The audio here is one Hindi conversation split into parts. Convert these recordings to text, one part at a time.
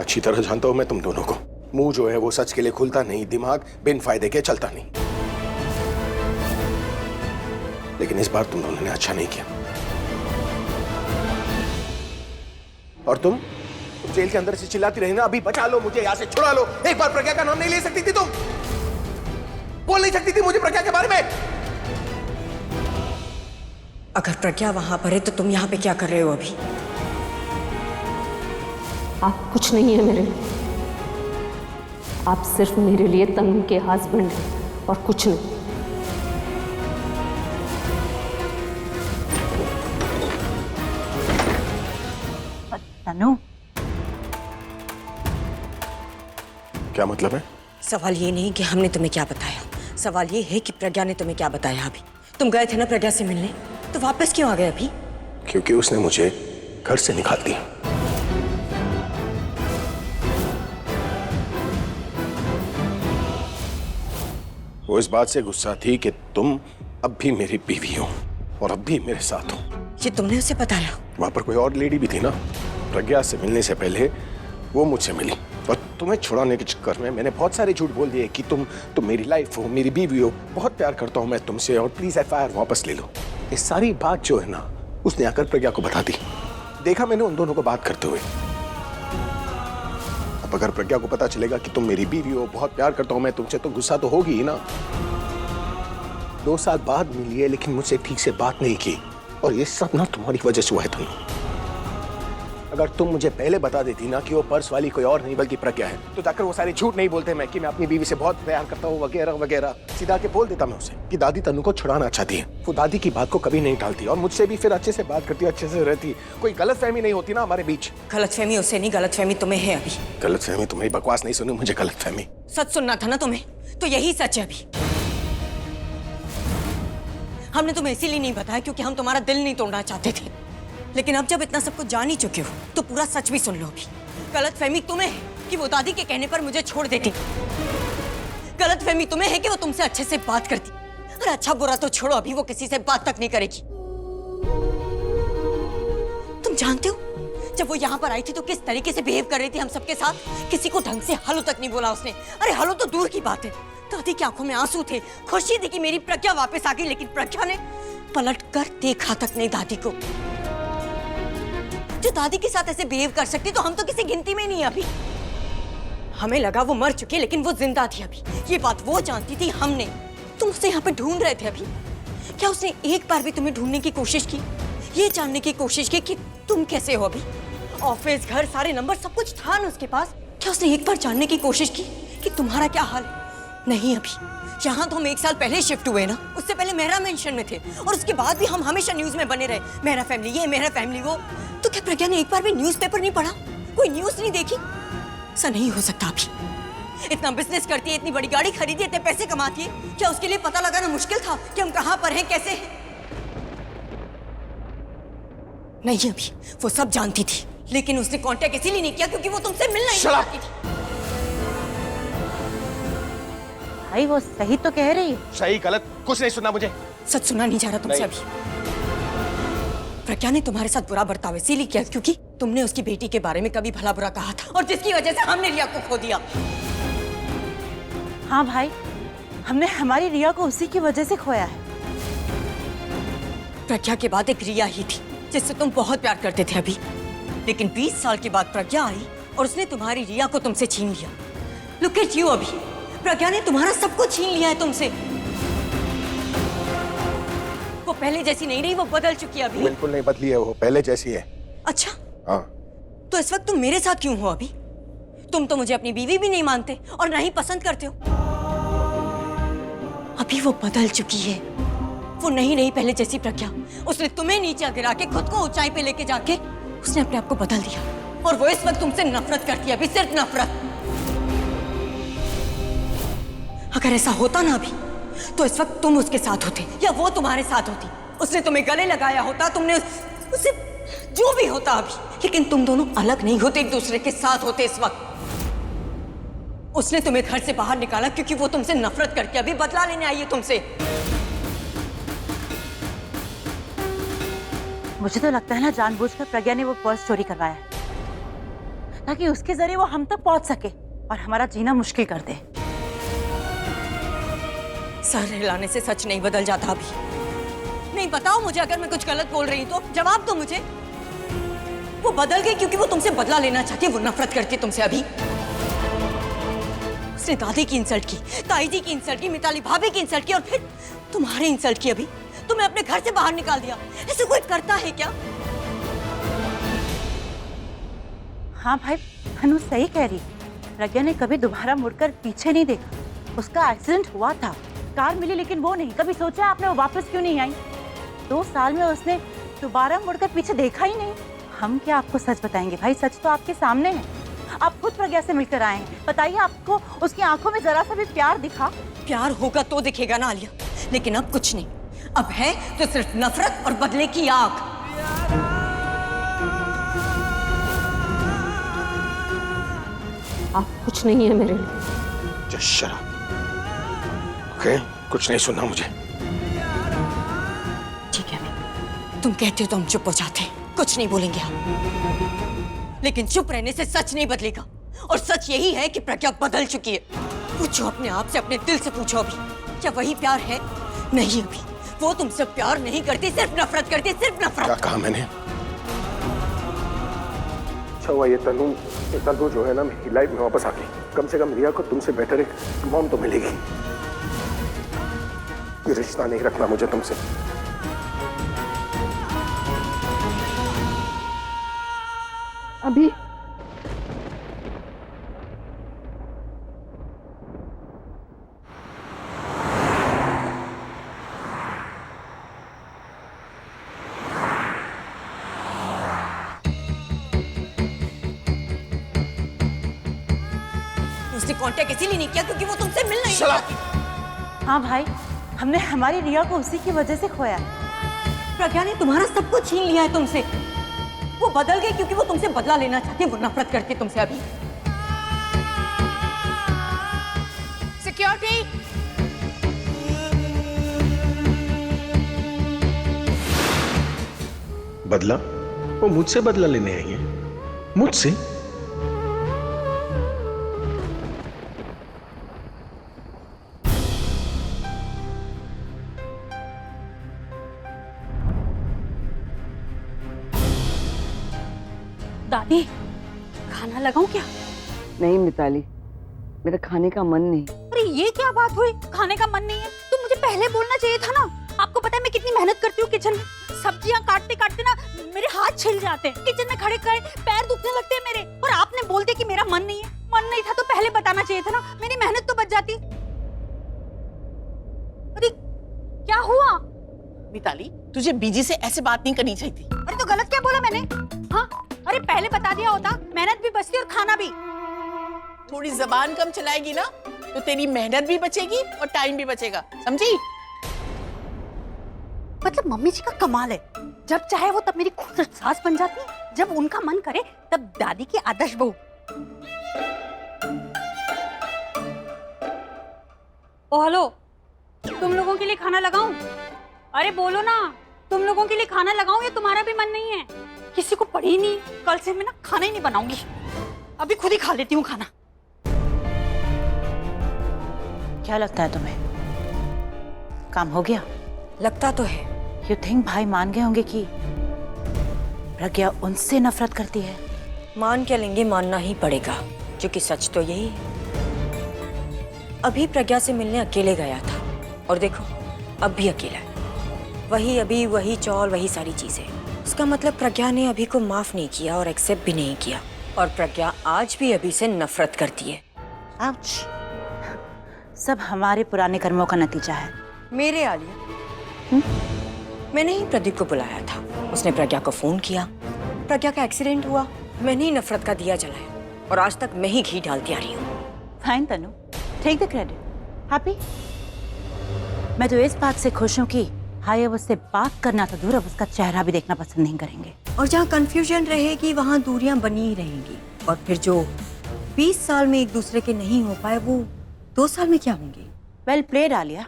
अच्छी तरह जानता हूं मैं तुम दोनों को। मुंह जो है वो सच के लिए खुलता नहीं, दिमाग बिन फायदे के चलता नहीं। लेकिन इस बार तुम दोनों ने अच्छा नहीं किया। और तुम जेल के अंदर से चिल्लाती रही ना, अभी बचा लो मुझे, यहां से छुड़ा लो। एक बार प्रज्ञा का नाम नहीं ले सकती थी तुम? बोल नहीं सकती थी मुझे प्रज्ञा के बारे में? अगर प्रज्ञा वहां पर है तो तुम यहाँ पे क्या कर रहे हो अभी? आप कुछ नहीं है मेरे लिए। आप सिर्फ मेरे लिए तनु के हस्बैंड हैं और कुछ नहीं। तनु, क्या मतलब है? सवाल ये नहीं कि हमने तुम्हें क्या बताया, सवाल ये है कि प्रज्ञा ने तुम्हें क्या बताया अभी। तुम गए थे ना प्रज्ञा से मिलने, तो वापस क्यों आ गए अभी? क्योंकि उसने मुझे घर से निकाल दिया। वो इस बात से गुस्सा थी कि तुम अब भी मेरी बीवी हो और अब भी मेरे साथ हो। ये तुमने उसे बताया? वहां पर कोई और लेडी भी थी ना। प्रज्ञा से मिलने से पहले वो मुझसे मिली और तुम्हें छुड़ाने के चक्कर में मैंने बहुत सारे झूठ बोल दिए कि तुम मेरी लाइफ हो, मेरी बीवी हो, बहुत प्यार करता हूं मैं तुमसे और प्लीज एफआईआर वापस ले लो। ये सारी बात जो है ना, उसने आकर प्रज्ञा को बता दी। देखा मैंने उन दोनों को बात करते हुए। अब अगर प्रज्ञा को पता चलेगा कि तुम मेरी बीवी हो, बहुत प्यार करता हूं मैं तुमसे, तो गुस्सा तो होगी ही ना। 2 साल बाद मिली है लेकिन मुझसे ठीक से बात नहीं की, और ये सब ना तुम्हारी वजह से हुआ है तनु। अगर तुम मुझे पहले बता देती ना कि वो पर्स वाली कोई और नहीं बल्कि प्रज्ञा है, तो जाकर वो सारे झूठ नहीं बोलते मैं कि मैं अपनी बीवी से बहुत प्यार करता हूँ वगैरह वगैरह। सीधा के बोल देता मैं उसे कि दादी तनु को छुड़ाना चाहती है। वो दादी की बात को कभी नहीं टालती और मुझसे भी फिर अच्छे से बात करती, अच्छे से रहती। कोई गलतफहमी नहीं होती ना हमारे बीच। गलतफहमी उसे नहीं, गलतफहमी तुम्हें है अभी। गलतफहमी? तुम्हारी बकवास नहीं सुनी मुझे गलतफहमी। सच सुनना था ना तुम्हें, तो यही सच है अभी। हमने तुम्हें इसीलिए नहीं बताया क्योंकि हम तुम्हारा दिल नहीं तोड़ना चाहते थे, लेकिन अब जब इतना सब कुछ जान ही चुके हो तो पूरा सच भी सुन लो अभी। गलतफहमी तुम्हें है कि वो दादी के कहने पर मुझे छोड़ देती। गलतफहमी तुम्हें है कि वो तुमसे अच्छे से बात करती। अरे अच्छा बुरा तो छोड़ो, अभी वो किसी से बात तक नहीं करेगी। तुम जानते हो जब वो यहाँ पर आई थी तो किस तरीके से बिहेव कर रही थी हम सबके साथ। किसी को ढंग से हेलो तक नहीं बोला उसने। अरे हेलो तो दूर की बात है, दादी की आंखों में आंसू थे, खुशी थी कि मेरी प्रज्ञा वापस आ गई, लेकिन प्रज्ञा ने पलट कर देखा तक नहीं दादी को। जो दादी के साथ ऐसे बिहेव कर सकती तो हम तो किसी गिनती में नहीं अभी। हमें लगा वो मर चुकी है लेकिन वो जिंदा थी अभी। ये बात वो जानती थी, हम नहीं। तुम उसे यहाँ पे ढूंढ रहे थे अभी। क्या उसने एक बार भी तुम्हें ढूंढने की कोशिश की, ये जानने की कोशिश की कि तुम कैसे हो अभी? ऑफिस, घर, सारे नंबर सब कुछ था ना उसके पास। क्या उसने एक बार जानने की कोशिश की कि तुम्हारा क्या हाल है? नहीं अभी। यहाँ तो हम 1 साल पहले शिफ्ट हुए ना, उससे पहले मेरा मेंशन में थे और उसके बाद भी हम हमेशा न्यूज में बने रहे, मेरा फैमिली ये, मेरा फैमिली वो। तो क्या प्रज्ञा ने एक बार भी न्यूज़पेपर नहीं पढ़ा, कोई न्यूज नहीं देखी? ऐसा नहीं हो सकता अभी। इतना बिजनेस करती है, इतनी बड़ी गाड़ी खरीदी है, इतने पैसे कमाती है, क्या उसके लिए पता लगाना मुश्किल था कि हम कहाँ पर हैं, कैसे हैं? नहीं अभी, वो सब जानती थी लेकिन उसने कांटेक्ट इसीलिए नहीं किया क्योंकि वो तुमसे मिलना ही चाहती थी। भाई वो सही तो कह रही है। सही गलत कुछ नहीं सुनना मुझे। सच सुना नहीं जा रहा तुमसे अभी। प्रज्ञा ने तुम्हारे साथ बुरा बर्ताव इसीलिए किया क्योंकि तुमने उसकी बेटी के बारे में कभी भला बुरा कहा था और जिसकी वजह से हमने रिया को खो दिया। हाँ भाई, हमने हमारी रिया को उसी की वजह से खोया है। प्रज्ञा के बाद एक रिया ही थी जिससे तुम बहुत प्यार करते थे अभी, लेकिन 20 साल के बाद प्रज्ञा आई और उसने तुम्हारी रिया को तुमसे छीन लिया। लुक एट यू अभी, प्रज्ञा ने तुम्हारा सब कुछ छीन लिया है तुमसे। वो पहले जैसी नहीं रही, वो बदल चुकी है अभी। बिल्कुल नहीं बदली है, वो पहले जैसी है। अच्छा हाँ। तो इस वक्त तुम मेरे साथ क्यों हो अभी? तुम तो मुझे अपनी बीवी भी नहीं मानते और ना ही पसंद करते हो। अभी वो बदल चुकी है, वो नहीं रही पहले जैसी प्रज्ञा। उसने तुम्हें नीचे गिरा के खुद को ऊंचाई पे लेके जाके उसने अपने आप को बदल दिया और वो इस वक्त तुमसे नफरत करती है अभी, सिर्फ नफरत। अगर ऐसा होता ना अभी तो इस वक्त तुम उसके साथ होते या वो तुम्हारे साथ होती। उसने तुम्हें गले लगाया होता, तुमने उसे जो भी होता अभी, लेकिन तुम दोनों अलग नहीं होते, एक दूसरे के साथ होते इस वक्त। उसने तुम्हें घर से बाहर निकाला क्योंकि वो तुमसे नफरत करके अभी बदला लेने आई है तुमसे। मुझे तो लगता है ना जानबूझकर प्रज्ञा ने वो पर्स चोरी करवाया है। ताकि उसके जरिए वो हम तक पहुंच सके और हमारा जीना मुश्किल कर दे। सर हिलाने से सच नहीं बदल जाता अभी। नहीं, बताओ मुझे, अगर मैं कुछ गलत बोल रही हूं तो जवाब दो मुझे। वो बदल गई क्योंकि वो तुमसे बदला लेना चाहती है, वो नफरत करती है तुमसे अभी। उसने दादी की इंसल्ट की, ताई जी की इंसल्ट की, मिताली भाभी की इंसल्ट की और फिर तुम्हारी इंसल्ट की अभी। तुम्हें अपने घर से बाहर निकाल दिया। ऐसे कोई करता है क्या? हाँ भाई, अनु सही कह रही। प्रज्ञा ने कभी दोबारा मुड़कर पीछे नहीं देखा। उसका एक्सीडेंट हुआ था, कार मिली लेकिन वो नहीं। कभी सोचा आपने वो वापस क्यों नहीं आई? 2 साल में उसने दोबारा मुड़कर पीछे देखा ही नहीं। हम क्या आपको सच बताएंगे भाई? सच तो आपके सामने है। आप खुद प्रज्ञा से मिलकर आए हैं। बताइए, आपको उसकी आंखों में जरा सा भी प्यार दिखा? प्यार होगा तो दिखेगा ना आलिया, लेकिन अब कुछ नहीं। अब है तो सिर्फ नफरत और बदले की आग। आप कुछ नहीं है मेरे लिए। Just shut up. ओके, कुछ नहीं सुनना मुझे। ठीक है, तुम कहते हो तो हम चुप हो जाते हैं, कुछ नहीं बोलेंगे हम। लेकिन चुप रहने से सच नहीं बदलेगा, और सच यही है कि प्रज्ञा बदल चुकी है। पूछो अपने आप से, अपने दिल से पूछो, अभी क्या वही प्यार है? नहीं, अभी वो तुमसे प्यार नहीं करती, सिर्फ नफरत करती, सिर्फ नफरत। क्या कहा मैंने? अच्छा हुआ ये तनु जो है ना मेरी लाइफ में वापस आ गई। कम से कम रिया को तुमसे बेटर एक मॉम तो मिलेगी। ये रिश्ता नहीं रखना मुझे तुमसे। अभी उसने कांटेक्ट इसीलिए नहीं किया क्योंकि वो तुमसे मिल नहीं चाहती। हाँ भाई, हमने हमारी रिया को उसी की वजह से खोया। प्रज्ञा ने तुम्हारा सब कुछ छीन लिया है तुमसे। वो बदल गई क्योंकि वो तुमसे बदला लेना चाहती है, वो नफरत करती है तुमसे अभी। सिक्योरिटी! बदला? वो मुझसे बदला लेने आई है? मुझसे? दादी, खाना लगाऊं क्या? नहीं मिताली, मेरा खाने का मन नहीं। अरे ये क्या बात हुई? खाने का मन नहीं है तो मुझे पहले बोलना चाहिए था ना। आपको पता है मैं कितनी मेहनत करती हूँ किचन में। सब्जियां काटते काटते ना मेरे हाथ छिल जाते हैं। किचन में खड़े खड़े पैर दुखने लगते हैं मेरे। और आपने बोलते कि मेरा मन नहीं है। मन नहीं था तो पहले बताना चाहिए था ना, मेरी मेहनत तो बच जाती। अरे क्या हुआ? मिताली, तुझे बीजी से ऐसे बात नहीं करनी चाहिए थी। अरे तो गलत क्या बोला मैंने? हाँ, अरे पहले बता दिया होता, मेहनत भी बचती और खाना भी। थोड़ी जबान कम चलाएगी ना तो तेरी मेहनत भी बचेगी और टाइम भी बचेगा, समझी? मतलब मम्मी जी का कमाल है, जब चाहे वो तब मेरी खुद सास बन जाती है, जब उनका मन करे तब दादी की आदर्श बहू। ओ हेलो, तुम लोगों के लिए खाना लगाऊं? अरे बोलो ना, तुम लोगों के लिए खाना लगाऊं या तुम्हारा भी मन नहीं है? किसी को पड़ी नहीं, कल से मैं ना खाना ही नहीं बनाऊंगी, अभी खुद ही खा लेती हूँ खाना। क्या लगता है तुम्हें, काम हो गया? लगता तो है। यू थिंक भाई मान गए होंगे कि प्रज्ञा उनसे नफरत करती है? मान क्या लेंगे, मानना ही पड़ेगा क्योंकि सच तो यही है। अभी प्रज्ञा से मिलने अकेले गया था और देखो अब भी अकेला है। वही अभी, वही चौल, वही सारी चीजें। इसका मतलब प्रज्ञा ने अभी को माफ नहीं किया और एक्सेप्ट भी नहीं किया, और प्रज्ञा आज भी अभी से नफरत करती है। आउच। सब हमारे पुराने कर्मों का नतीजा है। मेरे आलिया, मैंने ही प्रदीप को बुलाया था, उसने प्रज्ञा को फोन किया, प्रज्ञा का एक्सीडेंट हुआ, मैंने ही नफरत का दिया जलाया और आज तक मैं ही घी डालती आ रही हूँ। Fine Tanu, take the credit. Happy? मैं तो इस बात से खुश हूँ कि हाय अब उससे बात करना तो दूर, अब उसका चेहरा भी देखना पसंद नहीं करेंगे। और जहाँ कंफ्यूजन रहेगी वहाँ दूरियां बनी ही रहेंगी, और फिर जो 20 साल में एक दूसरे के नहीं हो पाए वो 2 साल में क्या होंगे? वेल प्लेड आलिया,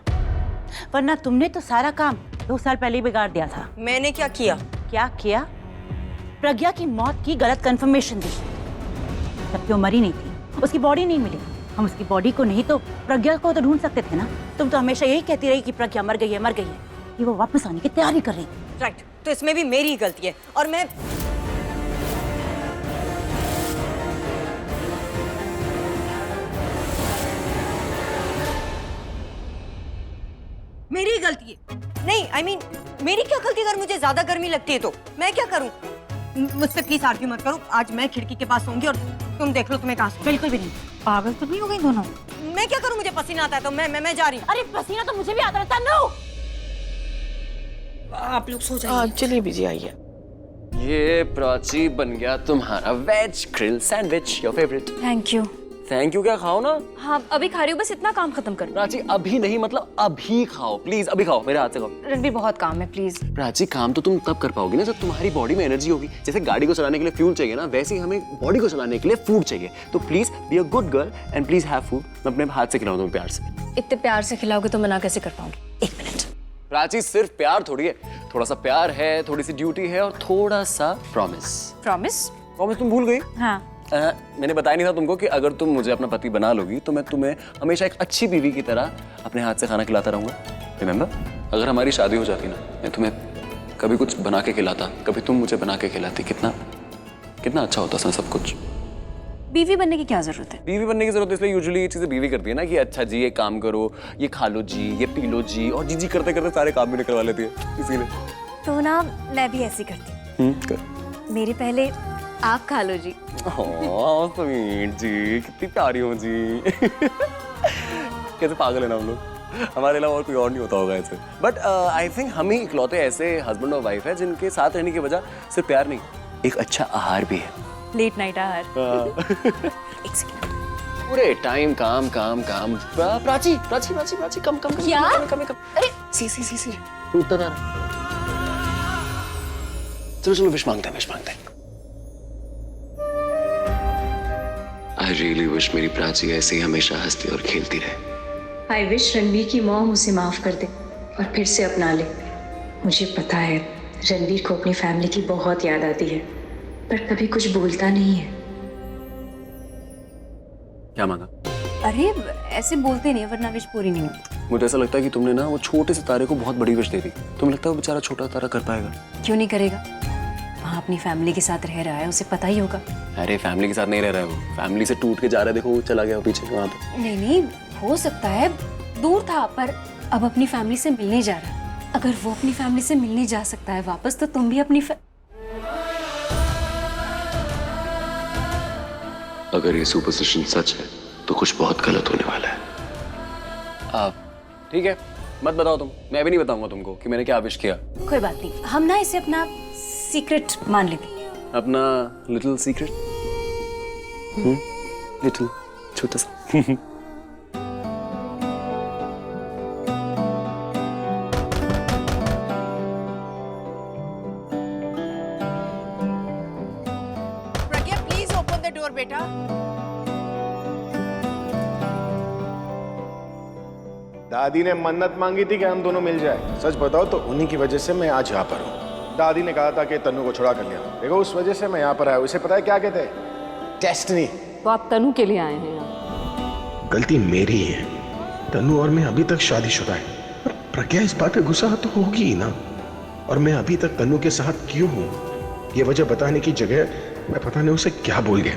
वरना तुमने तो सारा काम 2 साल पहले ही बिगाड़ दिया था। मैंने क्या किया? क्या किया? प्रज्ञा की मौत की गलत कंफर्मेशन दी। जबकि वो मरी नहीं थी, उसकी बॉडी नहीं मिली। हम उसकी बॉडी को नहीं तो प्रज्ञा को तो ढूंढ सकते थे ना। तुम तो हमेशा यही कहती रही कि प्रज्ञा मर गई है, मर गई है। कि वो वापस आने की तैयारी कर रही है। राइट, तो इसमें भी मेरी गलती है और मैं मेरी गलती है। नहीं, I mean, मेरी क्या गलती? अगर मुझे ज्यादा गर्मी लगती है तो मैं क्या करूं? मुझसे प्लीज आर्ग्यू मत करो। आज मैं खिड़की के पास होंगी और तुम देख लो तुम्हें कहां से। बिल्कुल भी नहीं। पागल तो नहीं हो गई दोनों? मैं क्या करूं? मुझे पसीना आता है तो मैं जा रही हूँ। अरे पसीना तो मुझे भी आता रहता। नो, आप लोग सो जाइए। चलिए बीजी आइए। ये प्राची बन गया तुम्हारा veg grill sandwich, your favourite. Thank you. Thank you क्या? खाओ ना। हाँ अभी खा रही हूँ, बस इतना काम खत्म करो। प्राची अभी नहीं, मतलब अभी खाओ प्लीज, अभी खाओ, मेरे हाथ से खाओ। रणबीर बहुत काम है, प्लीज। प्राची काम तो तुम तब कर पाओगी ना जब तुम्हारी बॉडी में एनर्जी होगी। जैसे गाड़ी को चलाने के लिए फ्यूल चाहिए ना, वैसे ही हमें बॉडी को चलाने के लिए फूड चाहिए। तो please be a good girl and please have food. मैं अपने हाथ से खिलाऊं तुम्हें प्यार से। इतने प्यार से खिलाओगे तो मना कैसे कर पाऊंगी? 1 मिनट। प्राची सिर्फ प्यार थोड़ी है, थोड़ा सा प्यार है, थोड़ी सी ड्यूटी है और थोड़ा सा प्रॉमिस। प्रॉमिस? प्रॉमिस तुम भूल गई? हाँ। मैंने बताया नहीं था तुमको कि अगर तुम मुझे अपना पति बना लोगी तो मैं तुम्हें हमेशा एक अच्छी बीवी की तरह अपने हाथ से खाना खिलाता रहूंगा। रिमेंबर? अगर हमारी शादी हो जाती ना, मैं तुम्हें कभी कुछ बना के खिलाता, कभी तुम मुझे बना के खिलाती, कितना कितना अच्छा होता सब कुछ। बीवी बनने की क्या जरूरत है? बीवी बनने की जरूरत इसलिए यूजुअली ये चीजें बीवी करती है ना कि अच्छा जी ये काम करो, ये खा लो जी, ये पी लो जी, और जी जी करते करते सारे काम भी निकलवा लेती है, इसीलिए। तो ना मैं भी ऐसी करती हूँ। कर। मेरे पहले आप खा लो जी। स्वीट जी, कितनी प्यारी हो जी। कैसे पागल है ना हम लोग, हमारे अलावा और कोई और नहीं होता होगा ऐसे। बट आई थिंक हम ही इकलौते ऐसे हस्बैंड और वाइफ है जिनके साथ रहने की वजह सिर्फ प्यार नहीं, एक अच्छा आहार भी है। लेट नाइट आहार। एक सेकंड। पूरे टाइम काम काम काम। प्राची प्राची प्राची प्राची कम कम कम क्या? कम कम। अरे सी टूटता था। चलो चलो विश मांगते हैं, विश मांगते हैं। I really wish मेरी प्राची ऐसे ही हमेशा हंसती और खेलती रहे। आई विश रणबीर की मॉम उसे माफ कर दे और फिर से अपना ले। मुझे पता है रणबीर को अपनी फैमिली की बहुत याद आती है, पर कभी कुछ बोलता नहीं है। क्या मांगा? अरे ऐसे बोलते नहीं वरना विश पूरी नहीं होती। मुझे ऐसा लगता है कि तुमने ना वो छोटे से तारे को बहुत बड़ी विश दे दी। तुम्हें लगता है वो बेचारा छोटा तारा कर पाएगा? क्यों नहीं करेगा? वहाँ अपनी फैमिली के साथ रह रहा है, उसे पता ही होगा। अरे फैमिली के साथ नहीं रह रहा है वो, फैमिली से टूट के जा रहा है। देखो वो चला गया पीछे वहां पे। नहीं हो सकता है दूर था पर अब अपनी फैमिली से मिलने जा रहा है। अगर वो अपनी फैमिली से मिलने जा सकता है वापस, तो तुम भी अपनी अगर ये सुपरस्टिशन सच है तो कुछ बहुत गलत होने वाला है। ठीक है, मत बताओ तुम, मैं भी नहीं बताऊंगा तुमको कि मैंने क्या विश किया। कोई बात नहीं, हम ना इसे अपना सीक्रेट मान लेते। अपना लिटिल सीक्रेट। लिटिल छोटा सा। प्रज्ञा प्लीज ओपन द डोर बेटा। दादी ने मन्नत मांगी थी कि हम दोनों मिल जाए। सच बताओ तो उन्हीं की वजह से मैं आज यहाँ पर हूँ। दादी ने कहा था कि तन्नू को छुड़ा कर लिया। देखो उस वजह से मैं यहाँ पर आया। उसे पता है क्या कहते हैं? डेस्टिनी। तो आप तनु के लिए आए हैं यहाँ? गलती मेरी है। तन्नू और मैं अभी तक शादीशुदा है। पर प्रज्ञा इस बात पे गुस्सा तो होगी ही ना। और मैं अभी तक तन्नू के साथ क्यों हूँ ये वजह बताने की जगह मैं पता नहीं उसे क्या बोल गया।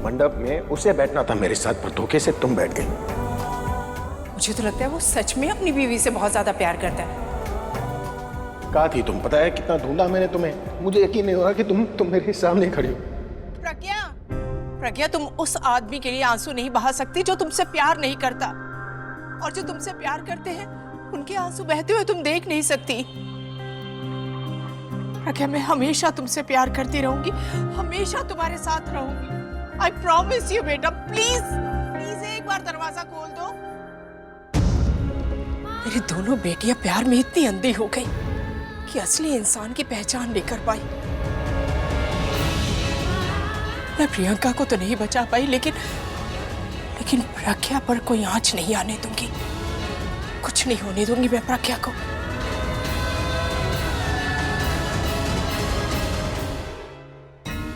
मंडप में उसे बैठना था मेरे साथ, पर धोखे से तुम बैठ गई। मुझे तो लगता है वो सच में अपनी बीवी से बहुत ज्यादा प्यार करता है। कहा थी तुम, पता है कितना ढूंढा मैंने तुम्हें। मुझे यकीन नहीं हो रहा कि तुम मेरे सामने खड़ी हो। प्रज्ञा, प्रज्ञा तुम उस आदमी के लिए आंसू नहीं बहा सकती जो तुमसे प्यार नहीं करता, और जो तुमसे प्यार करते हैं उनके आंसू बहते हुए तुम देख नहीं सकती। प्रज्ञा मैं हमेशा तुमसे प्यार करती रहूंगी, हमेशा तुम्हारे साथ रहूंगी। आई प्रॉमिस यू बेटा। प्लीज प्लीज एक बार दरवाजा खोल दो। मेरी दोनों बेटियां प्यार में इतनी अंधी हो गई कि असली इंसान की पहचान नहीं कर पाई। मैं प्रियंका को तो नहीं बचा पाई, लेकिन प्रज्ञा पर कोई आंच नहीं आने दूंगी। कुछ नहीं होने दूंगी मैं प्रज्ञा को।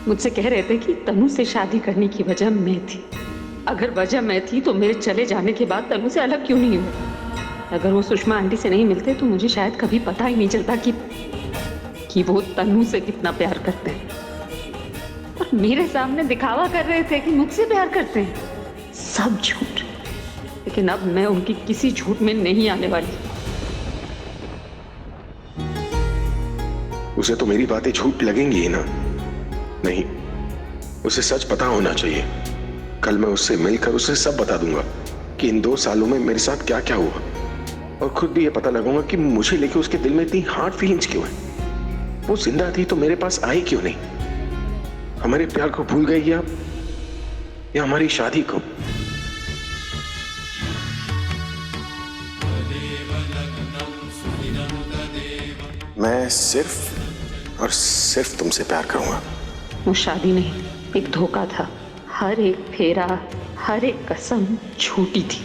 मुझसे कह रहे थे कि तनु से शादी करने की वजह मैं थी। अगर वजह मैं थी तो मेरे चले जाने के बाद तनु से अलग क्यों नहीं हुए? अगर वो सुषमा आंटी से नहीं मिलते तो मुझे शायद कभी पता ही नहीं चलता कि वो तनु से कितना प्यार करते हैं। और मेरे सामने दिखावा कर रहे थे कि मुझसे प्यार करते हैं। सब झूठ। लेकिन अब मैं उनकी किसी झूठ में नहीं आने वाली। उसे तो मेरी बातें झूठ लगेंगी ही ना। नहीं, उसे सच पता होना चाहिए। कल मैं उससे मिलकर उसे सब बता दूंगा कि इन 2 सालों में मेरे साथ क्या क्या हुआ, और खुद भी ये पता लगाऊंगा कि मुझे लेके उसके दिल में इतनी हार्ड फीलिंग्स क्यों है। वो जिंदा थी तो मेरे पास आई क्यों नहीं? हमारे प्यार को भूल गई या हमारी शादी को? मैं सिर्फ और सिर्फ तुमसे प्यार करूंगा। वो शादी नहीं, एक धोखा था। हर एक फेरा, हर एक कसम झूठी थी।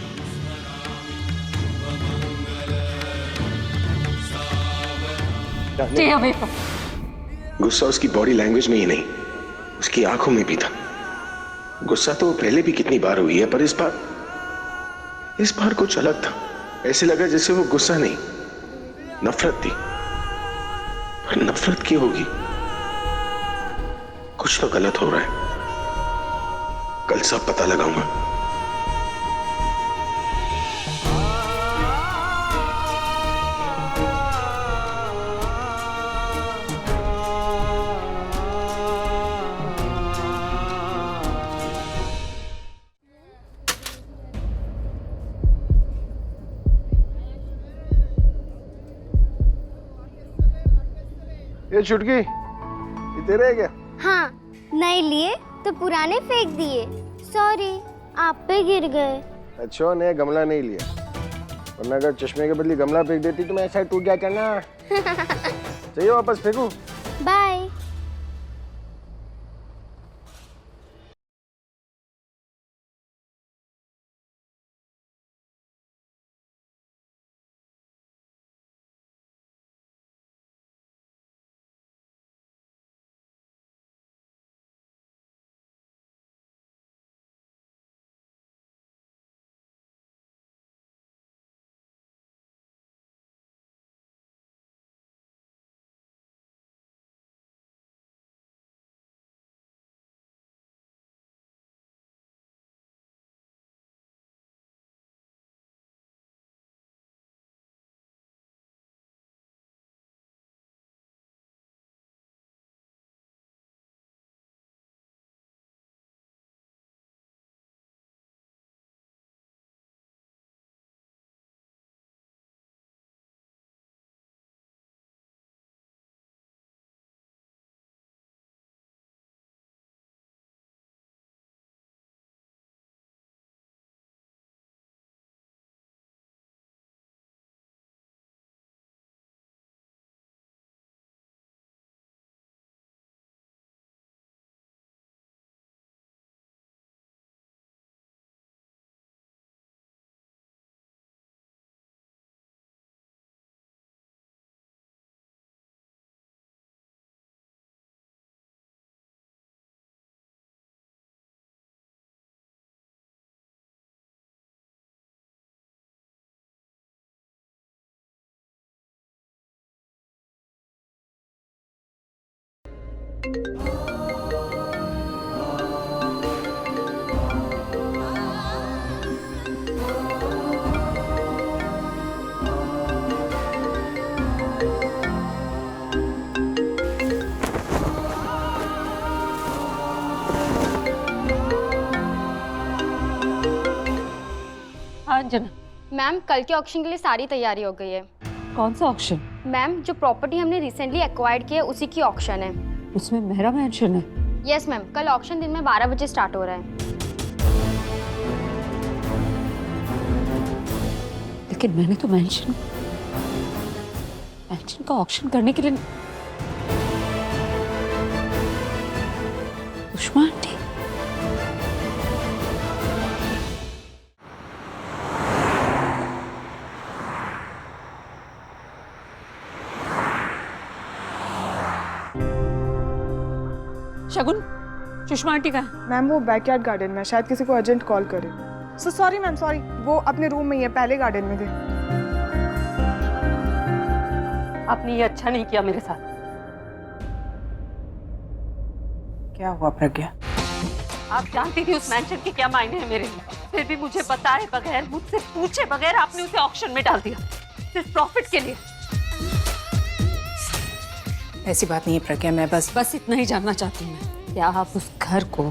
गुस्सा उसकी बॉडी लैंग्वेज में ही नहीं, उसकी आंखों में भी था। गुस्सा तो पहले भी कितनी बार हुई है, पर इस बार कुछ अलग था। ऐसे लगा जैसे वो गुस्सा नहीं, नफरत थी। पर नफरत क्यों होगी? कुछ तो गलत हो रहा है। कल सब पता लगाऊंगा। ये चुटकी, ये तेरे है क्या? हाँ, नए लिए तो पुराने फेंक दिए। सॉरी, आप पे गिर गए। अच्छा, नया गमला नहीं लिया, वरना अगर चश्मे के बदले गमला फेंक देती तो मैं ऐसा टूट गया करना। चाहिए वापस फेंकूं? बाय। जना, मैम, कल के ऑक्शन के लिए सारी तैयारी हो गई है। कौन सा ऑक्शन? मैम, जो प्रॉपर्टी हमने रिसेंटली एक्वायर्ड की है उसी की ऑक्शन है। उसमें मेरा मेंशन है? यस मैम, कल ऑक्शन दिन में 12 बजे स्टार्ट हो रहा है। लेकिन मैंने तो मेंशन का ऑक्शन करने के लिए सुषमा आंटी। शगुन, सुषमा आंटी का? मैम वो बैकयार्ड गार्डन में, शायद किसी को अर्जेंट कॉल करे। So sorry ma'am, sorry. वो अपने रूम में ही है, पहले गार्डन में थे। आपने ये अच्छा नहीं किया मेरे साथ। क्या हुआ प्रज्ञा? आप जानती थी उस मेंशन के क्या मायने हैं मेरे लिए, फिर भी मुझे बताए बगैर, मुझसे पूछे बगैर आपने उसे ऑक्शन में डाल दिया, सिर्फ प्रॉफिट के लिए। ऐसी बात नहीं है प्रज्ञा, मैं बस इतना ही जानना चाहती हूँ मैं, क्या आप उस घर को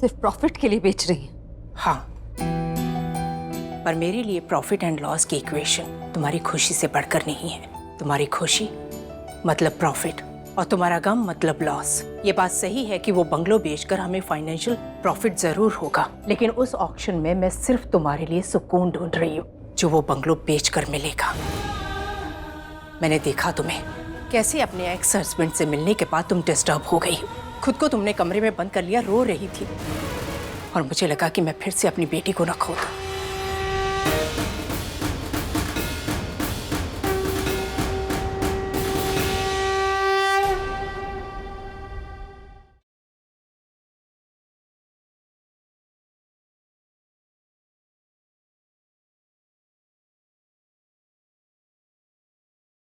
सिर्फ प्रॉफिट के लिए बेच रही हैं? हाँ, पर मेरे लिए प्रॉफिट एंड लॉस की इक्वेशन तुम्हारी खुशी से बढ़कर नहीं है। तुम्हारी खुशी मतलब प्रॉफिट और तुम्हारा गम मतलब लॉस। ये बात सही है कि वो बंगलो बेचकर हमें फाइनेंशियल प्रॉफिट जरूर होगा, लेकिन उस ऑक्शन में मैं सिर्फ तुम्हारे लिए सुकून ढूंढ रही हूँ जो वो बंगलो बेचकर मिलेगा। मैंने देखा तुम्हें कैसे अपने एक्स हस्बैंड से मिलने के बाद तुम डिस्टर्ब हो गई, खुद को तुमने कमरे में बंद कर लिया, रो रही थी, और मुझे लगा कि मैं फिर से अपनी बेटी को न खो दूं।